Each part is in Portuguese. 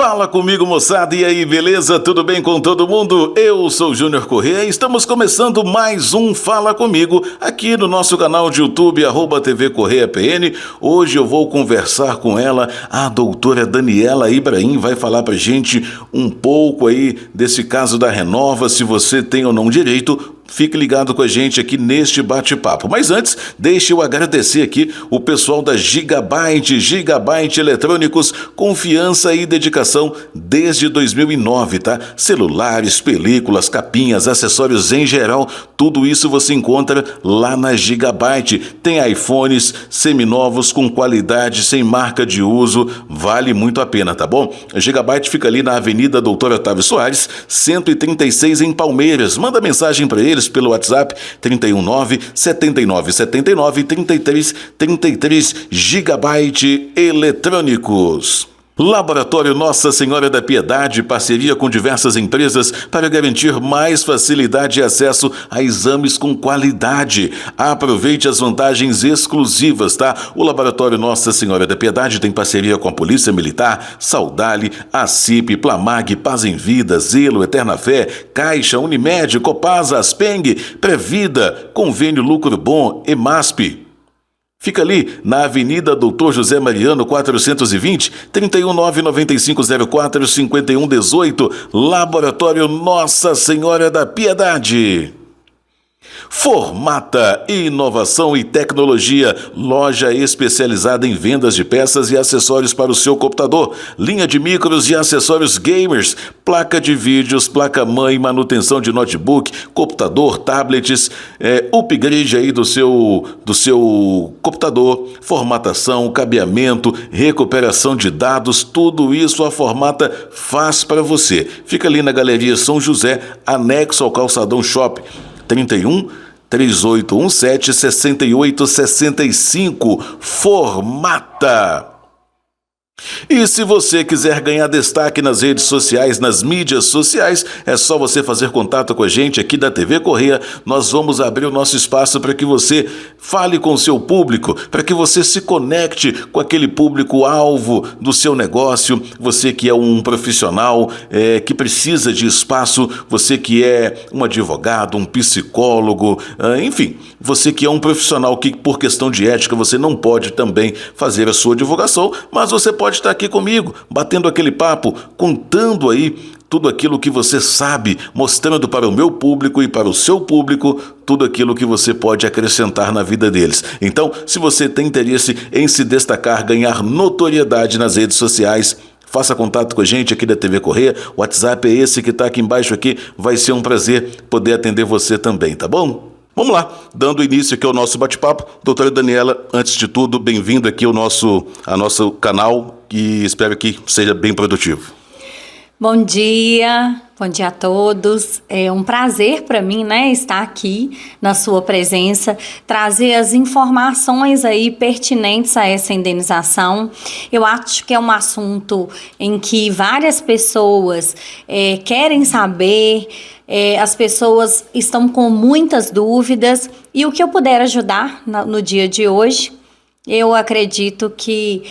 Fala comigo, moçada, e aí, beleza? Tudo bem com todo mundo? Eu sou o Júnior Corrêa e estamos começando mais um Fala Comigo aqui no nosso canal de YouTube, @TV Corrêa PN. Hoje eu vou conversar com ela, a doutora Daniela Ibrahim, vai falar pra gente um pouco aí desse caso da Renova, se você tem ou não direito. Fique ligado com a gente aqui neste bate-papo. Mas antes, deixe eu agradecer aqui o pessoal da Gigabyte Eletrônicos, confiança e dedicação desde 2009, tá? Celulares, películas, capinhas, acessórios em geral, tudo isso você encontra lá na Gigabyte. Tem iPhones seminovos com qualidade, sem marca de uso, vale muito a pena, tá bom? A Gigabyte fica ali na Avenida Doutor Otávio Soares, 136 em Palmeiras. Manda mensagem para eles pelo WhatsApp 319-7979-3333 Gigabyte Eletrônicos. Laboratório Nossa Senhora da Piedade, parceria com diversas empresas para garantir mais facilidade e acesso a exames com qualidade. Aproveite as vantagens exclusivas, tá? O Laboratório Nossa Senhora da Piedade tem parceria com a Polícia Militar, Saudale, ACIP, Plamag, Paz em Vida, Zelo, Eterna Fé, Caixa, Unimed, Copasa, Aspeng, Previda, Convênio Lucro Bom, EMASP. Fica ali na Avenida Doutor José Mariano 420, 319-9504-5118, Laboratório Nossa Senhora da Piedade. Formata Inovação e Tecnologia, loja especializada em vendas de peças e acessórios para o seu computador, linha de micros e acessórios gamers, placa de vídeos, placa-mãe, manutenção de notebook, computador, tablets, upgrade aí do seu computador, formatação, cabeamento, recuperação de dados, tudo isso a Formata faz para você. Fica ali na Galeria São José, anexo ao Calçadão Shopping. 31-3817-6865. Formata! E se você quiser ganhar destaque nas redes sociais, nas mídias sociais, é só você fazer contato com a gente aqui da TV Corrêa. Nós vamos abrir o nosso espaço para que você fale com o seu público, para que você se conecte com aquele público-alvo do seu negócio. Você que é um profissional que precisa de espaço, você que é um advogado, um psicólogo, enfim, você que é um profissional que, por questão de ética, você não pode também fazer a sua divulgação, mas você pode estar aqui comigo, batendo aquele papo, contando aí tudo aquilo que você sabe, mostrando para o meu público e para o seu público tudo aquilo que você pode acrescentar na vida deles. Então, se você tem interesse em se destacar, ganhar notoriedade nas redes sociais, faça contato com a gente aqui da TV Corrêa. O WhatsApp é esse que está aqui embaixo aqui. Vai ser um prazer poder atender você também, tá bom? Vamos lá, dando início aqui ao nosso bate-papo. Doutora Daniela, antes de tudo, bem-vinda aqui ao nosso canal e espero que seja bem produtivo. Bom dia a todos. É um prazer para mim, estar aqui na sua presença, trazer as informações aí pertinentes a essa indenização. Eu acho que é um assunto em que várias pessoas querem saber, as pessoas estão com muitas dúvidas e o que eu puder ajudar no dia de hoje, eu acredito que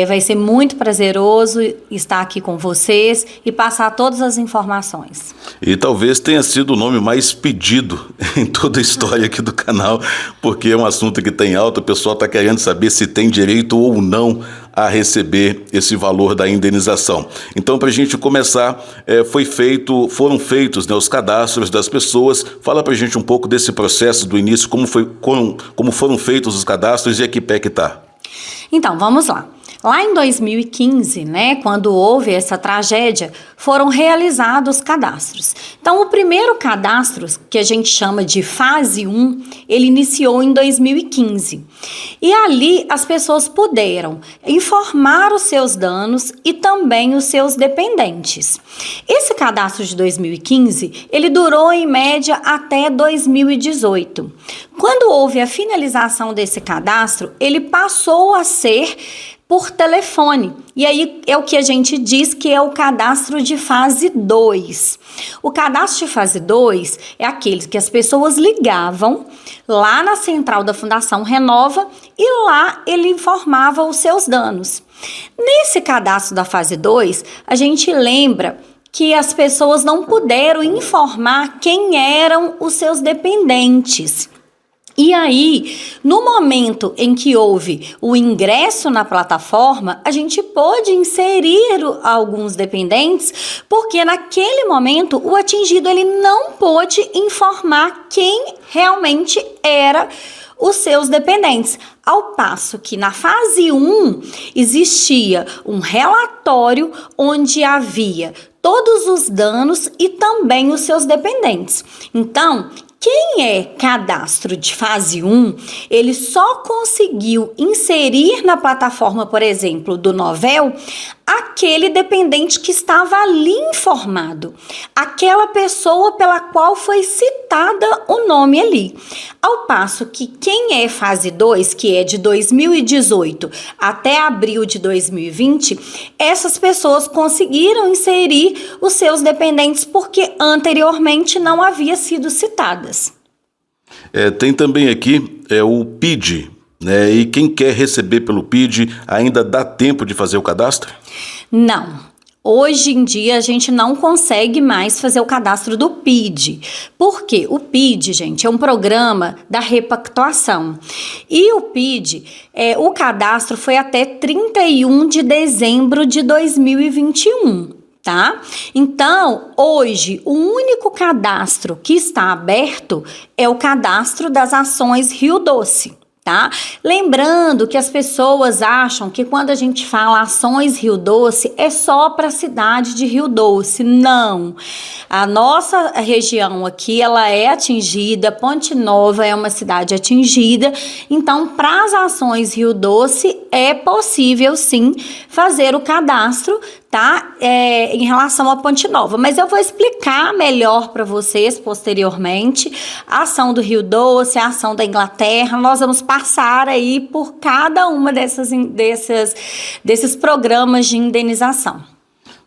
vai ser muito prazeroso estar aqui com vocês e passar todas as informações. E talvez tenha sido o nome mais pedido em toda a história aqui do canal, porque é um assunto que tem alta, o pessoal está querendo saber se tem direito ou não a receber esse valor da indenização. Então, para a gente começar, foram feitos os cadastros das pessoas. Fala para a gente um pouco desse processo do início, como foram feitos os cadastros e a que pé que está. Então, vamos lá. Lá em 2015, quando houve essa tragédia, foram realizados cadastros. Então, o primeiro cadastro, que a gente chama de fase 1, ele iniciou em 2015. E ali as pessoas puderam informar os seus danos e também os seus dependentes. Esse cadastro de 2015, ele durou em média até 2018. Quando houve a finalização desse cadastro, ele passou a ser por telefone. E aí é o que a gente diz que é o cadastro de fase 2. O cadastro de fase 2 é aquele que as pessoas ligavam lá na central da Fundação Renova e lá ele informava os seus danos. Nesse cadastro da fase 2, a gente lembra que as pessoas não puderam informar quem eram os seus dependentes. E aí, no momento em que houve o ingresso na plataforma, a gente pôde inserir alguns dependentes, porque naquele momento o atingido ele não pôde informar quem realmente era os seus dependentes. Ao passo que na fase 1 existia um relatório onde havia todos os danos e também os seus dependentes. Então, quem é cadastro de fase 1, ele só conseguiu inserir na plataforma, por exemplo, do Novel, aquele dependente que estava ali informado, aquela pessoa pela qual foi citada o nome ali. Ao passo que quem é fase 2, que é de 2018 até abril de 2020, essas pessoas conseguiram inserir os seus dependentes porque anteriormente não havia sido citadas. Tem também aqui o PID, né? E quem quer receber pelo PID ainda dá tempo de fazer o cadastro? Não. Hoje em dia a gente não consegue mais fazer o cadastro do PID. Por quê? O PID, gente, é um programa da repactuação. E o PID, o cadastro foi até 31 de dezembro de 2021. Tá? Então, hoje, o único cadastro que está aberto é o cadastro das ações Rio Doce. Tá? Lembrando que as pessoas acham que quando a gente fala ações Rio Doce é só para a cidade de Rio Doce. Não. A nossa região aqui ela é atingida, Ponte Nova é uma cidade atingida, então para as ações Rio Doce é possível sim fazer o cadastro, tá? Em relação a Ponte Nova, mas eu vou explicar melhor para vocês posteriormente a ação do Rio Doce, a ação da Inglaterra. Nós vamos passar aí por cada uma desses programas de indenização.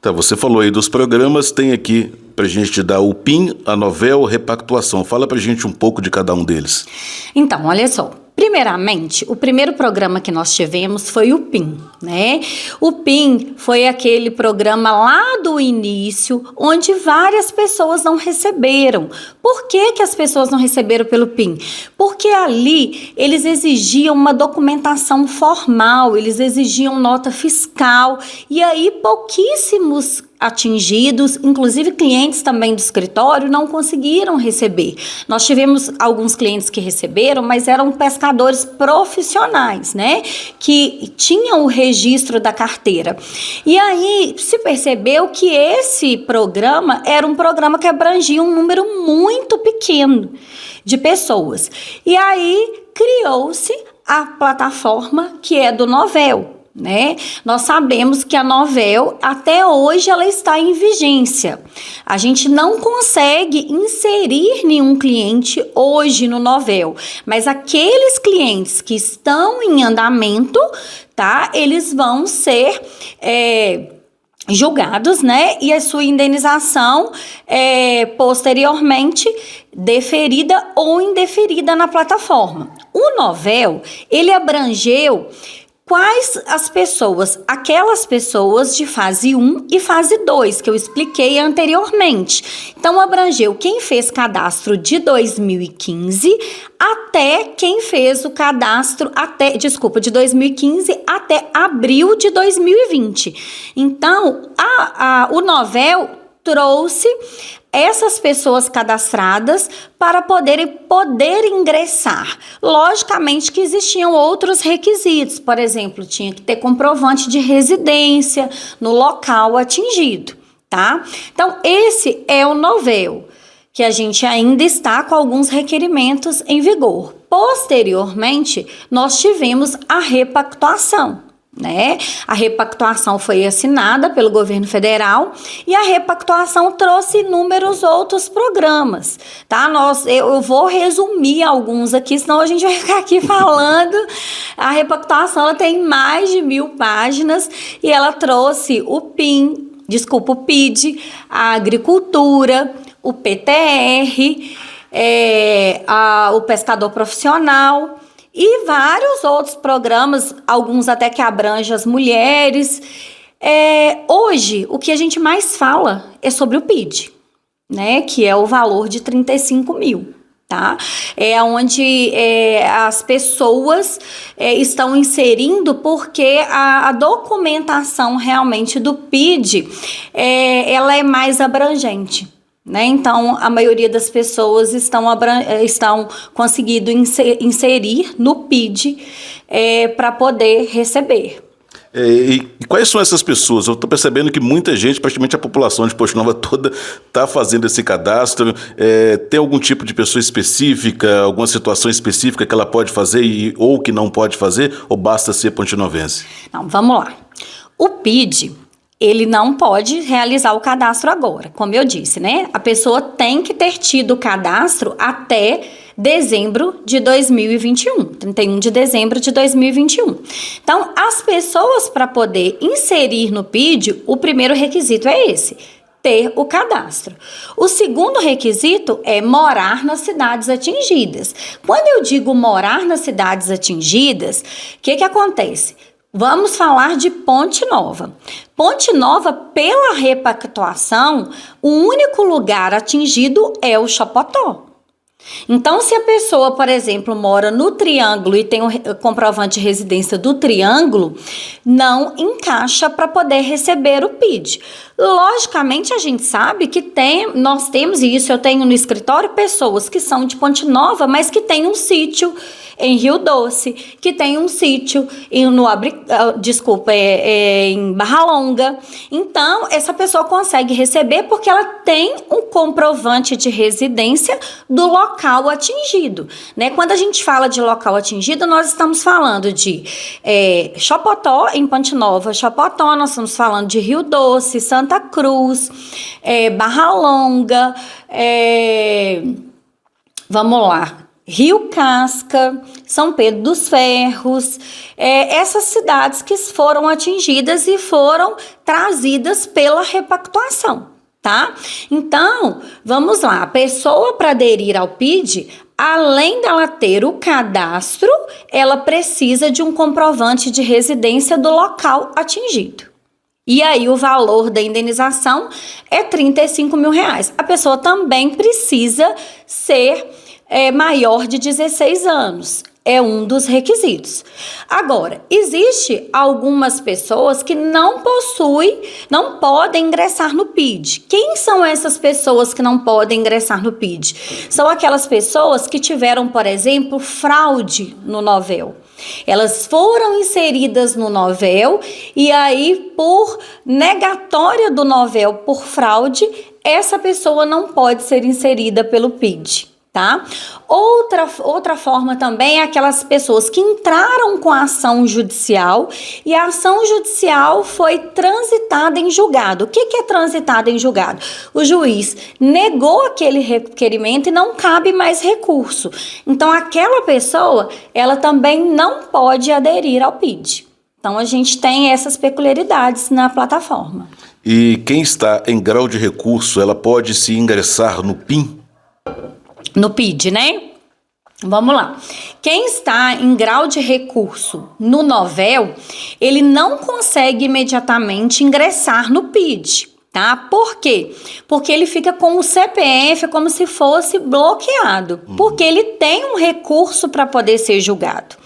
Tá, você falou aí dos programas, tem aqui pra gente dar o PIN, a Novel, Repactuação. Fala pra gente um pouco de cada um deles. Então, olha só. Primeiramente, o primeiro programa que nós tivemos foi o PIN, né? O PIN foi aquele programa lá do início, onde várias pessoas não receberam. Por que que as pessoas não receberam pelo PIN? Porque ali eles exigiam uma documentação formal, eles exigiam nota fiscal, e aí pouquíssimos atingidos, inclusive clientes também do escritório, não conseguiram receber. Nós tivemos alguns clientes que receberam, mas eram pescadores profissionais, né? Que tinham o registro da carteira. E aí se percebeu que esse programa era um programa que abrangia um número muito pequeno de pessoas. E aí criou-se a plataforma que é do Novel. Né? Nós sabemos que a Novel até hoje ela está em vigência. A gente não consegue inserir nenhum cliente hoje no Novel, mas aqueles clientes que estão em andamento, tá? Eles vão ser julgados, né? E a sua indenização posteriormente deferida ou indeferida na plataforma. O Novel, ele abrangeu quais as pessoas, aquelas pessoas de fase 1 e fase 2, que eu expliquei anteriormente. Então, abrangeu quem fez cadastro de 2015 até quem fez o cadastro, de 2015 até abril de 2020. Então, o Novel trouxe essas pessoas cadastradas para poder ingressar. Logicamente que existiam outros requisitos, por exemplo, tinha que ter comprovante de residência no local atingido, tá? Então, esse é o Novel, que a gente ainda está com alguns requerimentos em vigor. Posteriormente, nós tivemos a repactuação, né? A repactuação foi assinada pelo governo federal e a repactuação trouxe inúmeros outros programas, tá? Eu vou resumir alguns aqui, senão a gente vai ficar aqui falando. A repactuação, ela tem mais de 1.000 páginas e ela trouxe o PID, a agricultura, o PTR, o pescador profissional e vários outros programas, alguns até que abrangem as mulheres. Hoje, o que a gente mais fala é sobre o PID, né, que é o valor de 35 mil. Tá? É onde as pessoas estão inserindo, porque a documentação realmente do PID ela é mais abrangente, né? Então, a maioria das pessoas estão conseguindo inserir no PID para poder receber. E quais são essas pessoas? Eu estou percebendo que muita gente, praticamente a população de Ponte Nova toda, está fazendo esse cadastro. Tem algum tipo de pessoa específica, alguma situação específica que ela pode fazer ou que não pode fazer? Ou basta ser pontinovense? Não, vamos lá. O PID, ele não pode realizar o cadastro agora, como eu disse, né? A pessoa tem que ter tido o cadastro até dezembro de 2021, 31 de dezembro de 2021. Então, as pessoas, para poder inserir no PID, o primeiro requisito é esse: ter o cadastro. O segundo requisito é morar nas cidades atingidas. Quando eu digo morar nas cidades atingidas, o que acontece? Vamos falar de Ponte Nova. Ponte Nova, pela repactuação, o único lugar atingido é o Chapotó. Então, se a pessoa, por exemplo, mora no Triângulo e tem o comprovante de residência do Triângulo, não encaixa para poder receber o PID. Logicamente, a gente sabe que nós temos, e isso eu tenho no escritório, pessoas que são de Ponte Nova, mas que têm um sítio em Rio Doce, que tem um sítio em Barra Longa. Então, essa pessoa consegue receber porque ela tem um comprovante de residência do local atingido, né? Quando a gente fala de local atingido, nós estamos falando de Chapotó, em Ponte Nova, Chapotó, nós estamos falando de Rio Doce, Santa Cruz, Barra Longa, vamos lá, Rio Casca, São Pedro dos Ferros, essas cidades que foram atingidas e foram trazidas pela repactuação, tá? Então, vamos lá, a pessoa, para aderir ao PID, além dela ter o cadastro, ela precisa de um comprovante de residência do local atingido. E aí o valor da indenização é 35 mil reais. A pessoa também precisa ser maior de 16 anos. É um dos requisitos. Agora, existe algumas pessoas que não podem ingressar no PID. Quem são essas pessoas que não podem ingressar no PID? São aquelas pessoas que tiveram, por exemplo, fraude no Novel. Elas foram inseridas no Novel e aí, por negatória do Novel por fraude, essa pessoa não pode ser inserida pelo PID. Tá? Outra forma também é aquelas pessoas que entraram com a ação judicial e a ação judicial foi transitada em julgado. O que é transitada em julgado? O juiz negou aquele requerimento e não cabe mais recurso. Então, aquela pessoa, ela também não pode aderir ao PID. Então, a gente tem essas peculiaridades na plataforma. E quem está em grau de recurso, ela pode se ingressar no PIN? No PID, né? Vamos lá. Quem está em grau de recurso no Novel, ele não consegue imediatamente ingressar no PID, tá? Por quê? Porque ele fica com o CPF como se fosse bloqueado, porque ele tem um recurso para poder ser julgado.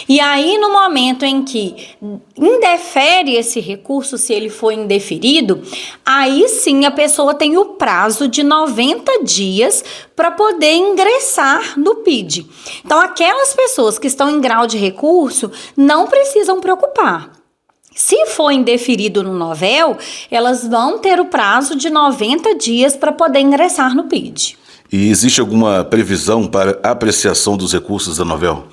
E aí, no momento em que indefere esse recurso, se ele for indeferido, aí sim a pessoa tem o prazo de 90 dias para poder ingressar no PID. Então, aquelas pessoas que estão em grau de recurso não precisam preocupar. Se for indeferido no Novel, elas vão ter o prazo de 90 dias para poder ingressar no PID. E existe alguma previsão para apreciação dos recursos da Novel?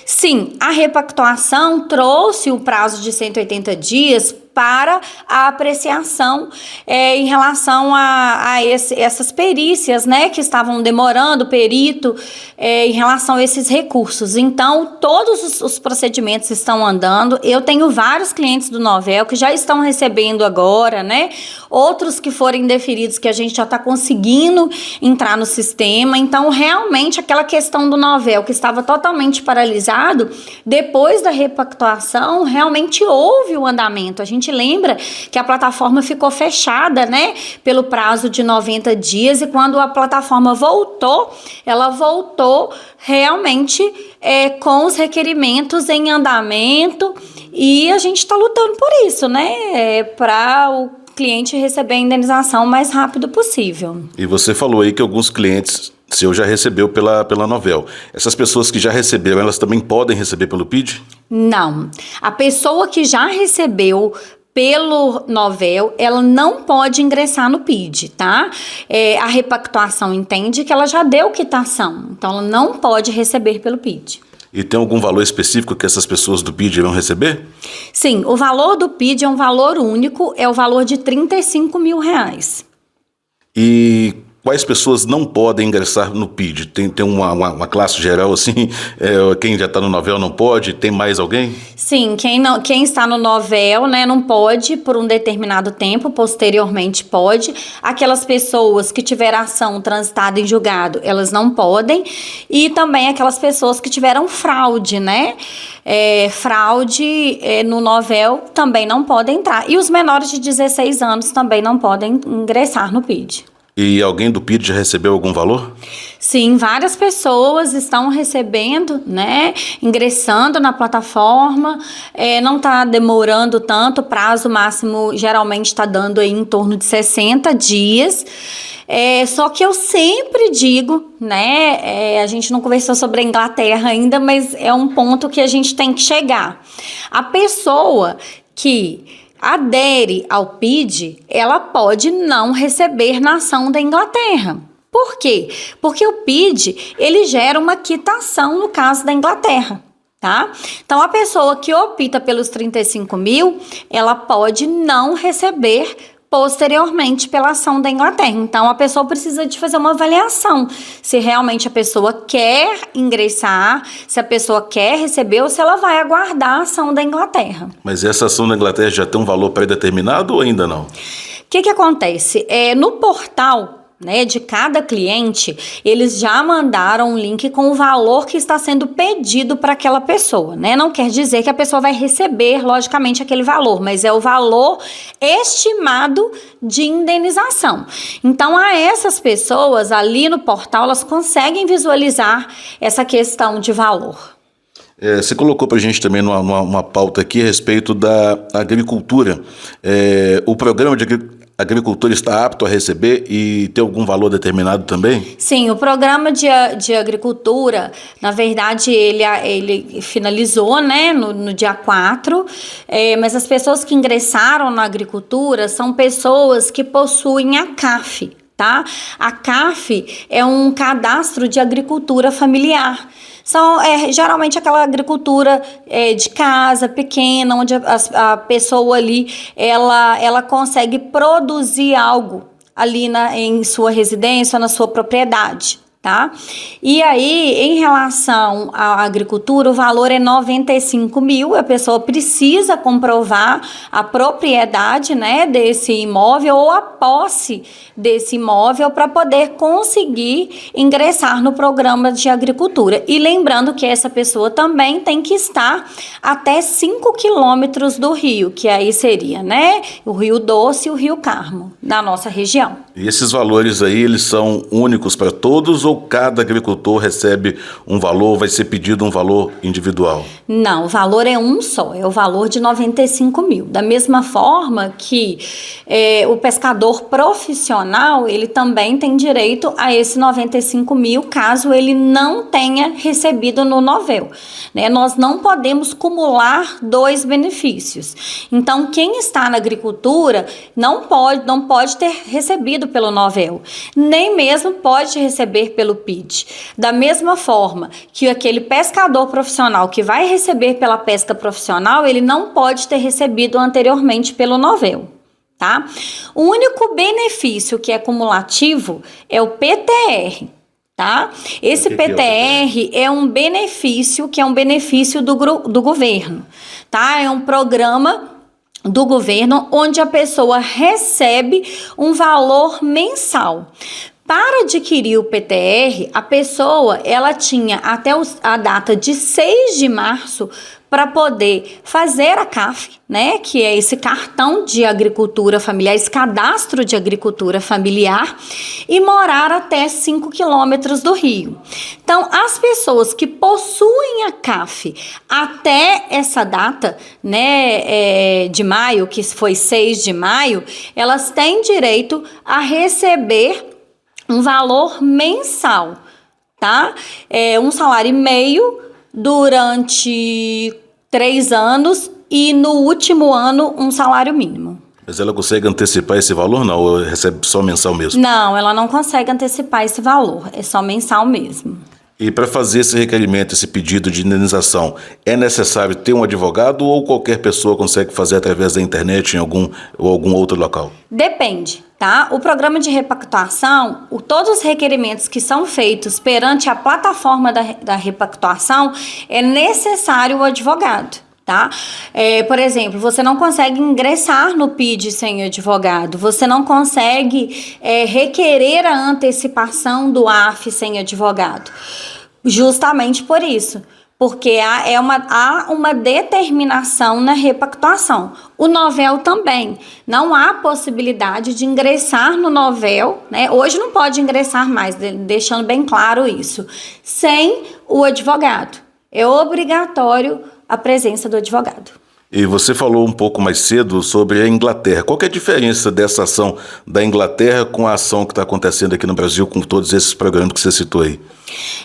Sim, a repactuação trouxe o prazo de 180 dias para a apreciação em relação a essas perícias, né, que estavam demorando, perito, em relação a esses recursos. Então, todos os procedimentos estão andando. Eu tenho vários clientes do Novel que já estão recebendo agora, né, outros que forem indeferidos que a gente já está conseguindo entrar no sistema. Então, realmente, aquela questão do Novel que estava totalmente paralisado, depois da repactuação, realmente houve o andamento. A gente lembra que a plataforma ficou fechada, né, pelo prazo de 90 dias e quando a plataforma voltou, ela voltou realmente com os requerimentos em andamento e a gente está lutando por isso, né, para o cliente receber a indenização o mais rápido possível. E você falou aí que alguns clientes seu já recebeu pela Novel. Essas pessoas que já receberam, elas também podem receber pelo PID? Não. A pessoa que já recebeu pelo Novel, ela não pode ingressar no PID, tá? A repactuação entende que ela já deu quitação, então ela não pode receber pelo PID. E tem algum valor específico que essas pessoas do PID vão receber? Sim, o valor do PID é um valor único, é o valor de R$35 mil. E quais pessoas não podem ingressar no PID? Tem uma classe geral assim? Quem já está no Novel não pode? Tem mais alguém? Sim, quem está no Novel, né, não pode por um determinado tempo, posteriormente pode. Aquelas pessoas que tiveram ação transitada em julgado, elas não podem. E também aquelas pessoas que tiveram fraude, né? Fraude no Novel também não podem entrar. E os menores de 16 anos também não podem ingressar no PID. E alguém do PID já recebeu algum valor? Sim, várias pessoas estão recebendo, né, ingressando na plataforma, não está demorando tanto, o prazo máximo geralmente está dando aí em torno de 60 dias, só que eu sempre digo, né, a gente não conversou sobre a Inglaterra ainda, mas é um ponto que a gente tem que chegar. A pessoa que adere ao PID, ela pode não receber na ação da Inglaterra. Por quê? Porque o PID, ele gera uma quitação no caso da Inglaterra, tá? Então, a pessoa que opta pelos 35 mil, ela pode não receber posteriormente pela ação da Inglaterra. Então, a pessoa precisa de fazer uma avaliação se realmente a pessoa quer ingressar, se a pessoa quer receber ou se ela vai aguardar a ação da Inglaterra. Mas essa ação da Inglaterra já tem um valor pré-determinado ou ainda não? O que acontece? No portal, né, de cada cliente, eles já mandaram um link com o valor que está sendo pedido para aquela pessoa, né? Não quer dizer que a pessoa vai receber, logicamente, aquele valor, mas é o valor estimado de indenização. Então, a essas pessoas ali no portal, elas conseguem visualizar essa questão de valor. Você colocou para a gente também uma pauta aqui a respeito da agricultura. O programa de agricultura está apto a receber e tem algum valor determinado também? Sim, o programa de agricultura, na verdade, ele finalizou, né, no dia 4, mas as pessoas que ingressaram na agricultura são pessoas que possuem a CAF, tá? A CAF é um cadastro de agricultura familiar. São geralmente aquela agricultura de casa, pequena, onde a pessoa ali, ela consegue produzir algo ali em sua residência, na sua propriedade, tá? E aí, em relação à agricultura, o valor é 95 mil, a pessoa precisa comprovar a propriedade, né, desse imóvel ou a posse desse imóvel para poder conseguir ingressar no programa de agricultura. E lembrando que essa pessoa também tem que estar até 5 quilômetros do rio, que aí seria, né, o Rio Doce e o Rio Carmo, da nossa região. E esses valores aí, eles são únicos para todos ou ou cada agricultor recebe um valor, vai ser pedido um valor individual? Não, o valor é um só, é o valor de 95 mil. Da mesma forma que o pescador profissional, ele também tem direito a esse 95 mil, caso ele não tenha recebido no novel. Né? Nós não podemos cumular dois benefícios. Então, quem está na agricultura não pode ter recebido pelo novel, nem mesmo pode receber pelo PID. Da mesma forma que aquele pescador profissional que vai receber pela pesca profissional, ele não pode ter recebido anteriormente pelo novel. Tá? O único benefício que é cumulativo é o PTR. Tá? Esse PTR é um benefício que é um benefício do governo. Tá? É um programa do governo onde a pessoa recebe um valor mensal. Para adquirir o PTR, a pessoa ela tinha até a data de 6 de março para poder fazer a CAF, né, que é esse cartão de agricultura familiar, esse cadastro de agricultura familiar, e morar até 5 quilômetros do rio. Então, as pessoas que possuem a CAF até essa data, né, de maio, que foi 6 de maio, elas têm direito a receber um valor mensal, tá? Um salário e meio durante 3 anos e no último ano um salário mínimo. Mas ela consegue antecipar esse valor, não? Ou recebe só mensal mesmo? Não, ela não consegue antecipar esse valor, é só mensal mesmo. E para fazer esse requerimento, esse pedido de indenização, é necessário ter um advogado ou qualquer pessoa consegue fazer através da internet em algum outro local? Depende, tá? O programa de repactuação, todos os requerimentos que são feitos perante a plataforma da repactuação, é necessário o advogado. Tá? Por exemplo, você não consegue ingressar no PID sem advogado, você não consegue requerer a antecipação do AF sem advogado, justamente por isso, porque há uma determinação na repactuação. O novel também, não há possibilidade de ingressar no novel, né? Hoje não pode ingressar mais, deixando bem claro isso, sem o advogado. É obrigatório a presença do advogado. E você falou um pouco mais cedo sobre a Inglaterra. Qual que é a diferença dessa ação da Inglaterra com a ação que está acontecendo aqui no Brasil com todos esses programas que você citou aí?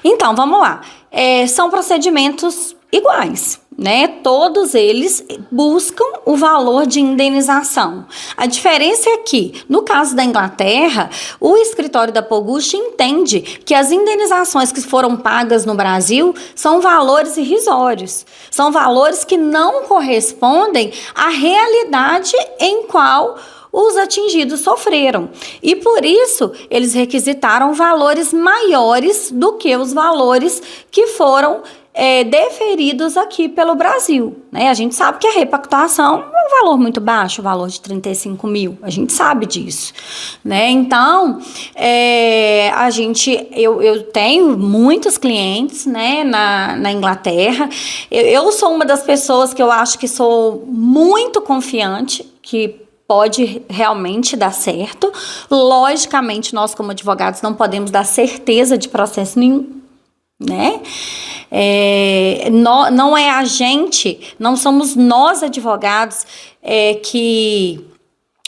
Então, vamos lá. São procedimentos iguais, né? Todos eles buscam o valor de indenização. A diferença é que, no caso da Inglaterra, o escritório da Poguste entende que as indenizações que foram pagas no Brasil são valores irrisórios, são valores que não correspondem à realidade em qual os atingidos sofreram. E por isso, eles requisitaram valores maiores do que os valores que foram deferidos aqui pelo Brasil, né? A gente sabe que a repactuação é um valor muito baixo, o valor de 35 mil, a gente sabe disso, né? Então, eu tenho muitos clientes, né, na Inglaterra. Eu sou uma das pessoas que eu acho que sou muito confiante, que pode realmente dar certo. Logicamente, nós como advogados não podemos dar certeza de processo nenhum, né? Não é a gente, não somos nós advogados que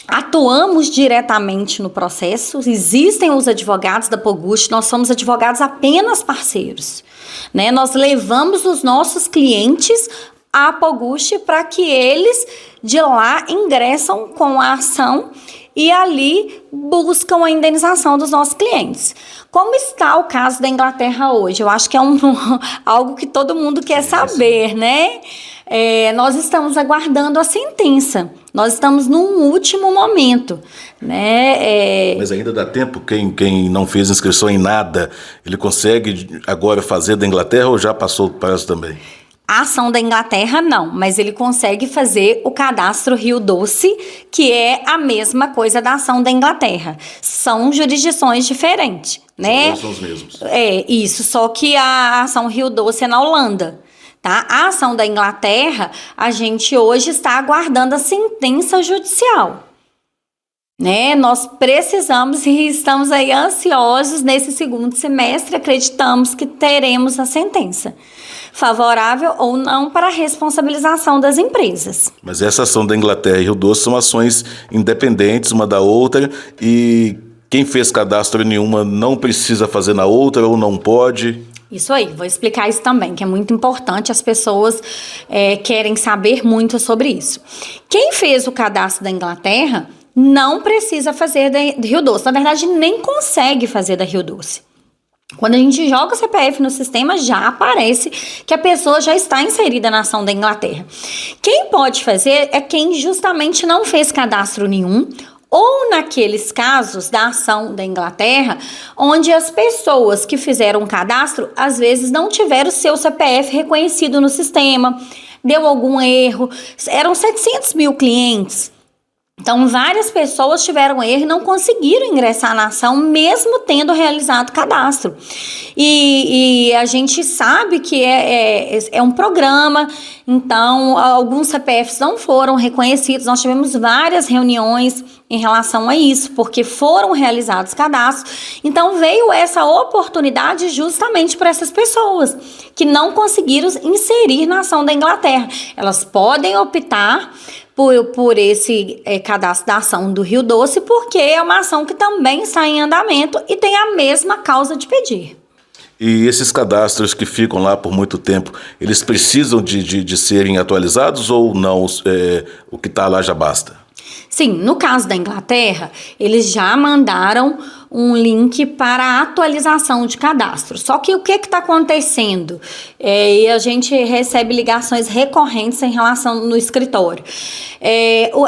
atuamos diretamente no processo. Existem os advogados da Poguste, nós somos advogados apenas parceiros, né? Nós levamos os nossos clientes à Poguste para que eles de lá ingressam com a ação e ali buscam a indenização dos nossos clientes. Como está o caso da Inglaterra hoje? Eu acho que é algo que todo mundo quer saber, né? Nós estamos aguardando a sentença. Nós estamos num último momento, né? Mas ainda dá tempo? Quem não fez inscrição em nada, ele consegue agora fazer da Inglaterra ou já passou o prazo também? A ação da Inglaterra não, mas ele consegue fazer o cadastro Rio Doce, que é a mesma coisa da ação da Inglaterra. São jurisdições diferentes, né? São os mesmos. Isso, só que a ação Rio Doce é na Holanda, tá? A ação da Inglaterra, a gente hoje está aguardando a sentença judicial, né? Nós precisamos e estamos aí ansiosos nesse segundo semestre, acreditamos que teremos a sentença favorável ou não para a responsabilização das empresas. Mas essa ação da Inglaterra e Rio Doce são ações independentes uma da outra e quem fez cadastro em uma não precisa fazer na outra ou não pode? Isso aí, vou explicar isso também, que é muito importante, as pessoas querem saber muito sobre isso. Quem fez o cadastro da Inglaterra não precisa fazer da Rio Doce, na verdade nem consegue fazer da Rio Doce. Quando a gente joga o CPF no sistema, já aparece que a pessoa já está inserida na ação da Inglaterra. Quem pode fazer é quem justamente não fez cadastro nenhum, ou naqueles casos da ação da Inglaterra, onde as pessoas que fizeram o cadastro, às vezes não tiveram o seu CPF reconhecido no sistema, deu algum erro, eram 700 mil clientes. Então, várias pessoas tiveram erro e não conseguiram ingressar na ação, mesmo tendo realizado o cadastro. E a gente sabe que é um programa, então, alguns CPFs não foram reconhecidos. Nós tivemos várias reuniões em relação a isso, porque foram realizados cadastros. Então, veio essa oportunidade justamente para essas pessoas que não conseguiram inserir na ação da Inglaterra. Elas podem optar por esse cadastro da ação do Rio Doce, porque é uma ação que também está em andamento e tem a mesma causa de pedir. E esses cadastros que ficam lá por muito tempo, eles precisam de serem atualizados ou não? O que está lá já basta? Sim, no caso da Inglaterra, eles já mandaram um link para a atualização de cadastro. Só que o que está acontecendo? E a gente recebe ligações recorrentes em relação no escritório.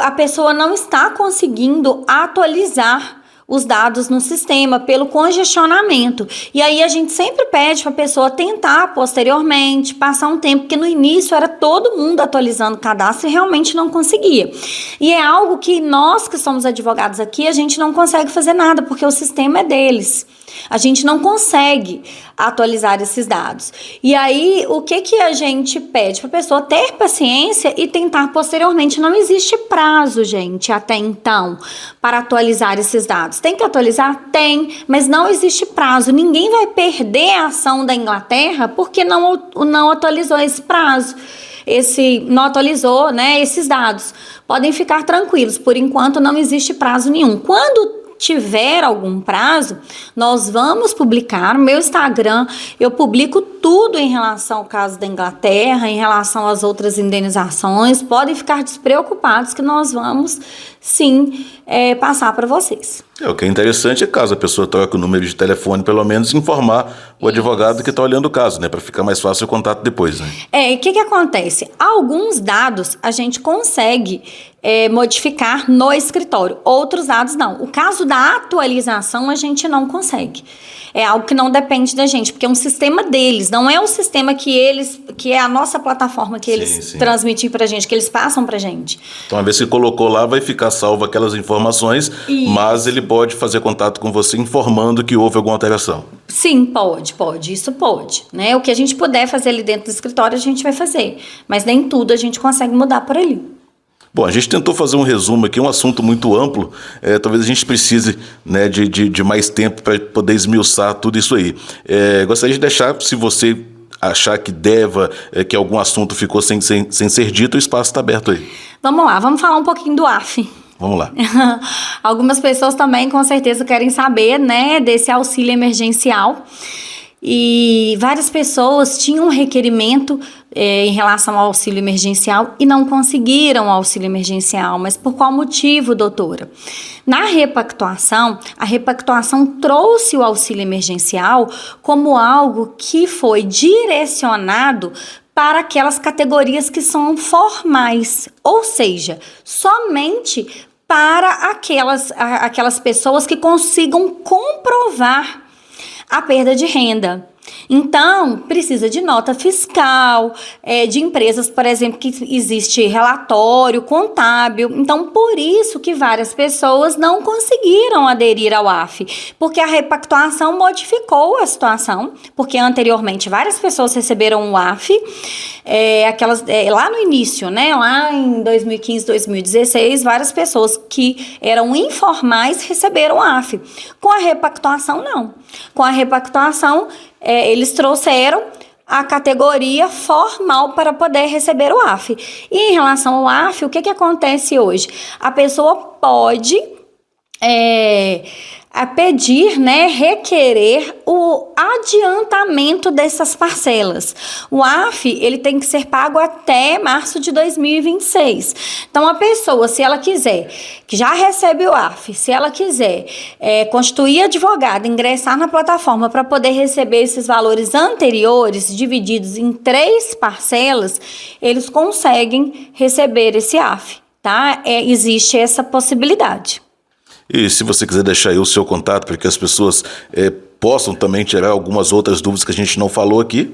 A pessoa não está conseguindo atualizar os dados no sistema pelo congestionamento. E aí a gente sempre pede para a pessoa tentar posteriormente, passar um tempo, porque no início era todo mundo atualizando o cadastro e realmente não conseguia. E é algo que nós que somos advogados aqui, a gente não consegue fazer nada, porque o sistema é deles. A gente não consegue atualizar esses dados. E aí, o que a gente pede para a pessoa ter paciência e tentar posteriormente? Não existe prazo, gente, até então, para atualizar esses dados. Tem que atualizar? Tem, mas não existe prazo. Ninguém vai perder a ação da Inglaterra porque não atualizou esse prazo. Não atualizou, né, esses dados. Podem ficar tranquilos, por enquanto não existe prazo nenhum. Quando tiver algum prazo, nós vamos publicar no meu Instagram, eu publico tudo em relação ao caso da Inglaterra, em relação às outras indenizações. Podem ficar despreocupados que nós vamos sim passar para vocês. O que é interessante é caso a pessoa troque o número de telefone, pelo menos informar o advogado que está olhando o caso, né? Para ficar mais fácil o contato depois, né? E o que acontece? Alguns dados a gente consegue modificar no escritório, outros dados não. O caso da atualização a gente não consegue. É algo que não depende da gente, porque é um sistema deles, não é um sistema que é a nossa plataforma que eles transmitem pra gente, que eles passam pra gente. Então, uma vez que colocou lá, vai ficar salvo aquelas informações, mas ele pode fazer contato com você informando que houve alguma alteração. Sim, pode, isso pode, né? O que a gente puder fazer ali dentro do escritório, a gente vai fazer, mas nem tudo a gente consegue mudar por ali. Bom, a gente tentou fazer um resumo aqui, um assunto muito amplo, talvez a gente precise, né, de mais tempo para poder esmiuçar tudo isso aí. Gostaria de deixar, se você achar que que algum assunto ficou sem ser dito, o espaço está aberto aí. Vamos lá, vamos falar um pouquinho do AF. Vamos lá. Algumas pessoas também com certeza querem saber, né, desse auxílio emergencial. E várias pessoas tinham um requerimento em relação ao auxílio emergencial e não conseguiram o auxílio emergencial. Mas por qual motivo, doutora? Na repactuação, a repactuação trouxe o auxílio emergencial como algo que foi direcionado para aquelas categorias que são formais, ou seja, somente para aquelas pessoas que consigam comprovar a perda de renda. Então, precisa de nota fiscal, de empresas, por exemplo, que existe relatório contábil. Então, por isso que várias pessoas não conseguiram aderir ao AF, porque a repactuação modificou a situação, porque anteriormente várias pessoas receberam o AF, lá no início, né, lá em 2015, 2016, várias pessoas que eram informais receberam o AF. Com a repactuação, não. Com a repactuação, eles trouxeram a categoria formal para poder receber o AF. E em relação ao AF, o que acontece hoje? A pessoa pode pedir, né, requerer o adiantamento dessas parcelas. O AF, ele tem que ser pago até março de 2026. Então, a pessoa, se ela quiser, que já recebe o AF, se ela quiser constituir advogado, ingressar na plataforma para poder receber esses valores anteriores, divididos em 3 parcelas, eles conseguem receber esse AF, tá? Existe essa possibilidade. E se você quiser deixar aí o seu contato para que as pessoas possam também tirar algumas outras dúvidas que a gente não falou aqui.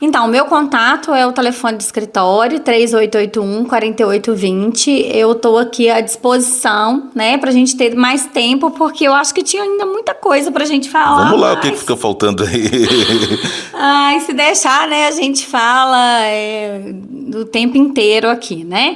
Então, o meu contato é o telefone do escritório, 3881-4820. Eu estou aqui à disposição, né, para a gente ter mais tempo, porque eu acho que tinha ainda muita coisa para a gente falar. Vamos lá, o que fica faltando aí? Ai, se deixar, né, a gente fala do tempo inteiro aqui, né?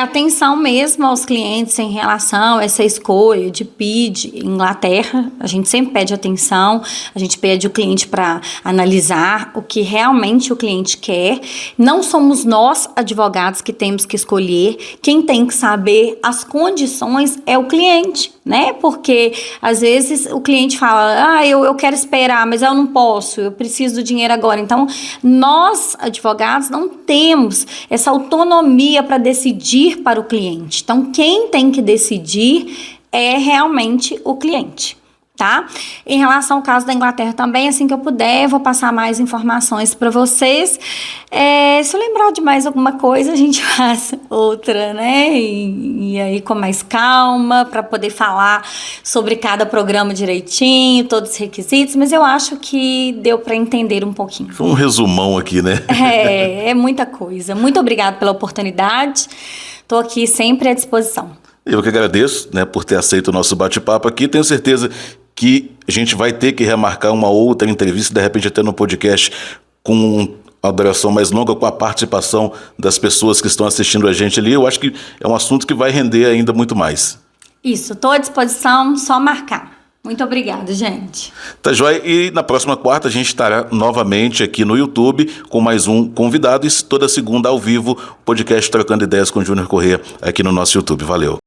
Atenção mesmo aos clientes em relação a essa escolha de PID Inglaterra. A gente sempre pede atenção, a gente pede o cliente para analisar o que realmente o cliente quer. Não somos nós, advogados, que temos que escolher. Quem tem que saber as condições é o cliente, né? Porque às vezes o cliente fala, eu quero esperar, mas eu não posso, eu preciso do dinheiro agora. Então, nós, advogados, não temos essa autonomia para decidir para o cliente. Então, quem tem que decidir é realmente o cliente. Tá? Em relação ao caso da Inglaterra também, assim que eu puder, eu vou passar mais informações para vocês. Se eu lembrar de mais alguma coisa, a gente faz outra, né? E aí com mais calma, para poder falar sobre cada programa direitinho, todos os requisitos, mas eu acho que deu para entender um pouquinho. Foi um resumão aqui, né? É muita coisa. Muito obrigada pela oportunidade. Estou aqui sempre à disposição. Eu que agradeço, né, por ter aceito o nosso bate-papo aqui. Tenho certeza que a gente vai ter que remarcar uma outra entrevista, de repente até no podcast, com uma duração mais longa, com a participação das pessoas que estão assistindo a gente ali. Eu acho que é um assunto que vai render ainda muito mais. Isso, estou à disposição, só marcar. Muito obrigada, gente. Tá joia? E na próxima quarta a gente estará novamente aqui no YouTube com mais um convidado e toda segunda ao vivo, podcast Trocando Ideias com Júnior Corrêa aqui no nosso YouTube. Valeu.